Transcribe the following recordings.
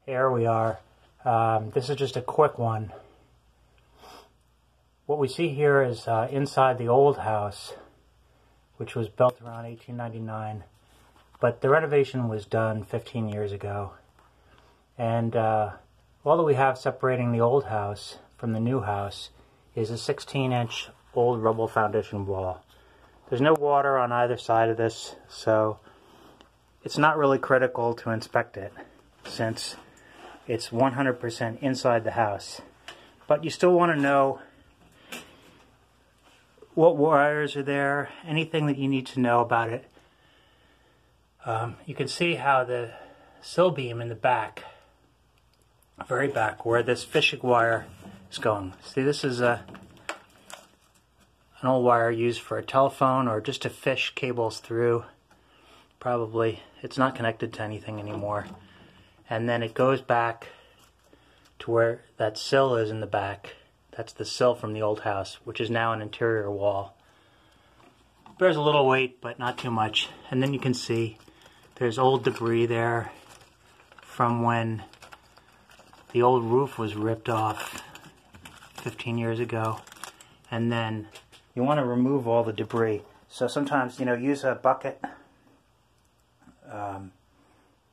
Here we are. This is just a quick one. What we see here is inside the old house, which was built around 1899, but the renovation was done 15 years ago. And all that we have separating the old house from the new house is a 16-inch old rubble foundation wall. There's no water on either side of this, so it's not really critical to inspect it since it's 100% inside the house. But you still want to know what wires are there, anything that you need to know about it. You can see how the sill beam in the back, very back, where this fishing wire is going. See, this is an old wire used for a telephone or just to fish cables through. Probably. It's not connected to anything anymore. And then it goes back to where that sill is in the back. That's the sill from the old house, which is now an interior wall. Bears a little weight, but not too much. And then you can see there's old debris there from when the old roof was ripped off 15 years ago. And then you want to remove all the debris. So sometimes, use a bucket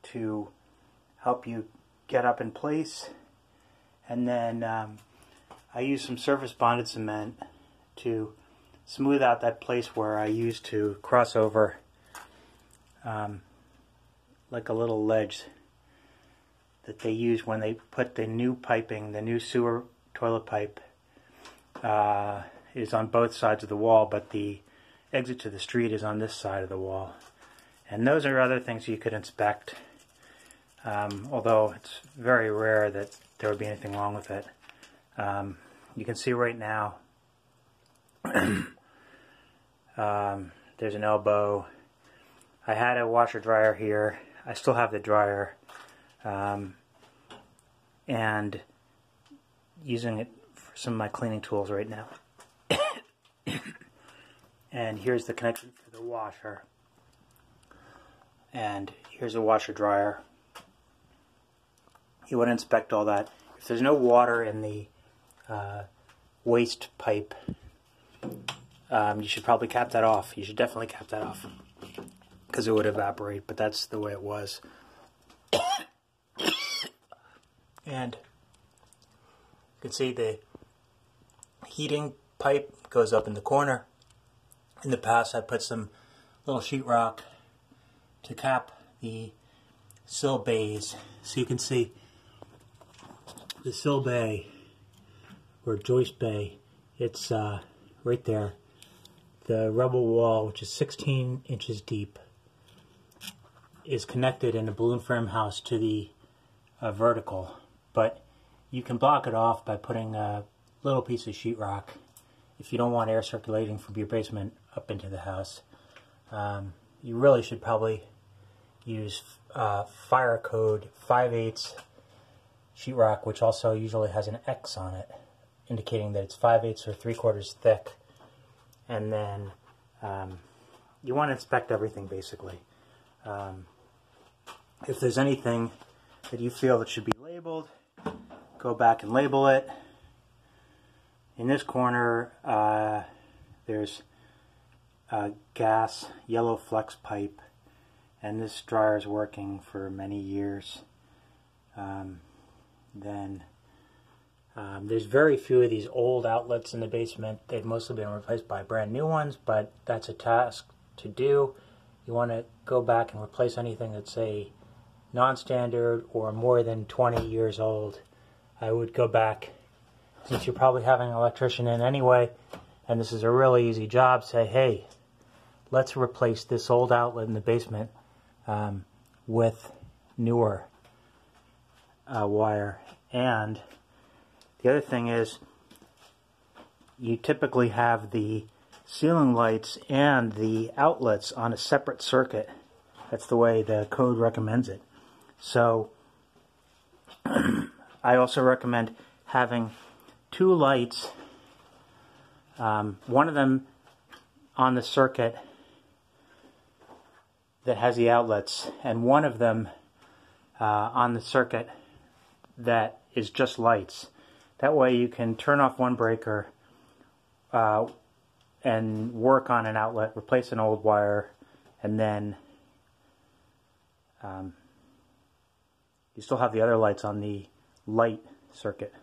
to help you get up in place. And then I use some surface bonded cement to smooth out that place where I used to cross over like a little ledge that they use when they put the new piping, the new sewer toilet pipe is on both sides of the wall, but the exit to the street is on this side of the wall. And those are other things you could inspect, although it's very rare that there would be anything wrong with it. You can see right now there's an elbow. I had a washer dryer here. I still have the dryer, and using it for some of my cleaning tools right now. And here's the connection for the washer. And here's a washer dryer. You want to inspect all that. If there's no water in the waste pipe, you should probably cap that off. You should definitely cap that off because it would evaporate, but that's the way it was. And you can see the heating pipe goes up in the corner. In the past, I put some little sheetrock to cap the sill bays, so you can see the sill bay or joist bay. It's right there. The rubble wall, which is 16 inches deep, is connected in a balloon frame house to the vertical, but you can block it off by putting a little piece of sheetrock if you don't want air circulating from your basement up into the house. You really should probably use fire code 5/8 sheetrock, which also usually has an X on it, indicating that it's 5/8 or 3/4 thick. And then you want to inspect everything basically. If there's anything that you feel that should be labeled, go back and label it. In this corner, there's a gas yellow flex pipe, and this dryer is working for many years. There's very few of these old outlets in the basement. They've mostly been replaced by brand new ones, but that's a task to do. You want to go back and replace anything that's, say, non-standard or more than 20 years old. I would go back, since you're probably having an electrician in anyway, and this is a really easy job, say, hey, let's replace this old outlet in the basement with newer wire. And the other thing is, you typically have the ceiling lights and the outlets on a separate circuit. That's the way the code recommends it. So I also recommend having two lights, one of them on the circuit that has the outlets, and one of them on the circuit that is just lights. That way you can turn off one breaker and work on an outlet, replace an old wire, and then you still have the other lights on the light circuit.